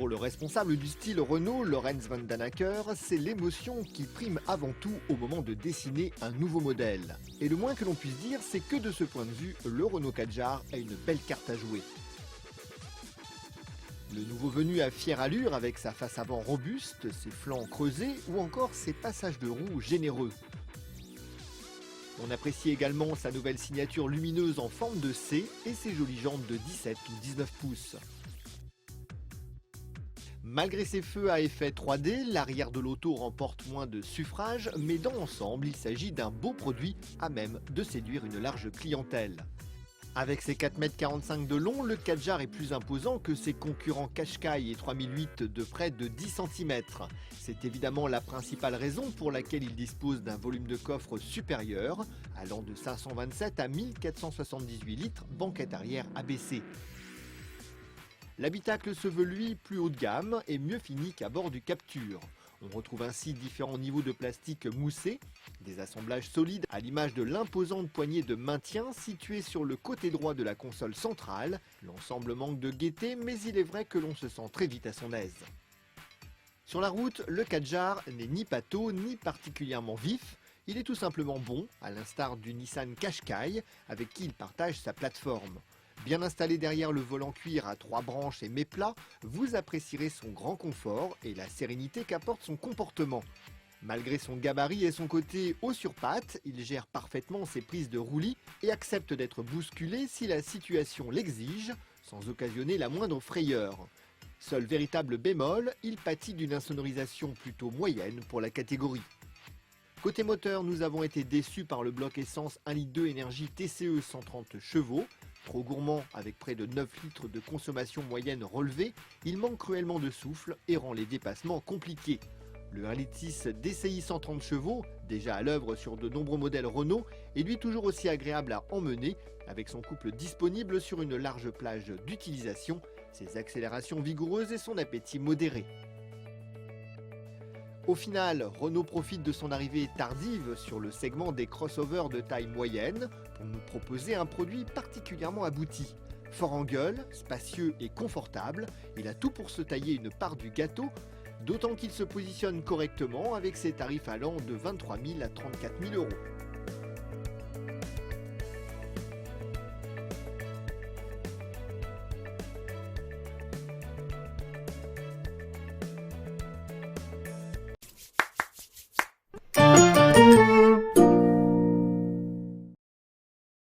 Pour le responsable du style Renault, Lorenz van den Acker, c'est l'émotion qui prime avant tout au moment de dessiner un nouveau modèle. Et le moins que l'on puisse dire, c'est que de ce point de vue, le Renault Kadjar a une belle carte à jouer. Le nouveau venu a fière allure avec sa face avant robuste, ses flancs creusés ou encore ses passages de roues généreux. On apprécie également sa nouvelle signature lumineuse en forme de C et ses jolies jantes de 17 ou 19 pouces. Malgré ses feux à effet 3D, l'arrière de l'auto remporte moins de suffrages, mais dans l'ensemble, il s'agit d'un beau produit à même de séduire une large clientèle. Avec ses 4,45 m de long, le Kadjar est plus imposant que ses concurrents Qashqai et 3008 de près de 10 cm. C'est évidemment la principale raison pour laquelle il dispose d'un volume de coffre supérieur, allant de 527 à 1478 litres, banquette arrière abaissée. L'habitacle se veut lui plus haut de gamme et mieux fini qu'à bord du Captur. On retrouve ainsi différents niveaux de plastique moussé, des assemblages solides à l'image de l'imposante poignée de maintien située sur le côté droit de la console centrale. L'ensemble manque de gaieté, mais il est vrai que l'on se sent très vite à son aise. Sur la route, le Kadjar n'est ni pâteau ni particulièrement vif. Il est tout simplement bon, à l'instar du Nissan Qashqai, avec qui il partage sa plateforme. Bien installé derrière le volant cuir à 3 branches et méplat, vous apprécierez son grand confort et la sérénité qu'apporte son comportement. Malgré son gabarit et son côté haut sur pattes, il gère parfaitement ses prises de roulis et accepte d'être bousculé si la situation l'exige, sans occasionner la moindre frayeur. Seul véritable bémol, il pâtit d'une insonorisation plutôt moyenne pour la catégorie. Côté moteur, nous avons été déçus par le bloc essence 1,2 litre énergie TCE 130 chevaux. Trop gourmand avec près de 9 litres de consommation moyenne relevée, il manque cruellement de souffle et rend les dépassements compliqués. Le 1,6 litre DCI 130 chevaux, déjà à l'œuvre sur de nombreux modèles Renault, est lui toujours aussi agréable à emmener, avec son couple disponible sur une large plage d'utilisation, ses accélérations vigoureuses et son appétit modéré. Au final, Renault profite de son arrivée tardive sur le segment des crossovers de taille moyenne pour nous proposer un produit particulièrement abouti. Fort en gueule, spacieux et confortable, il a tout pour se tailler une part du gâteau, d'autant qu'il se positionne correctement avec ses tarifs allant de 23 000 à 34 000 euros.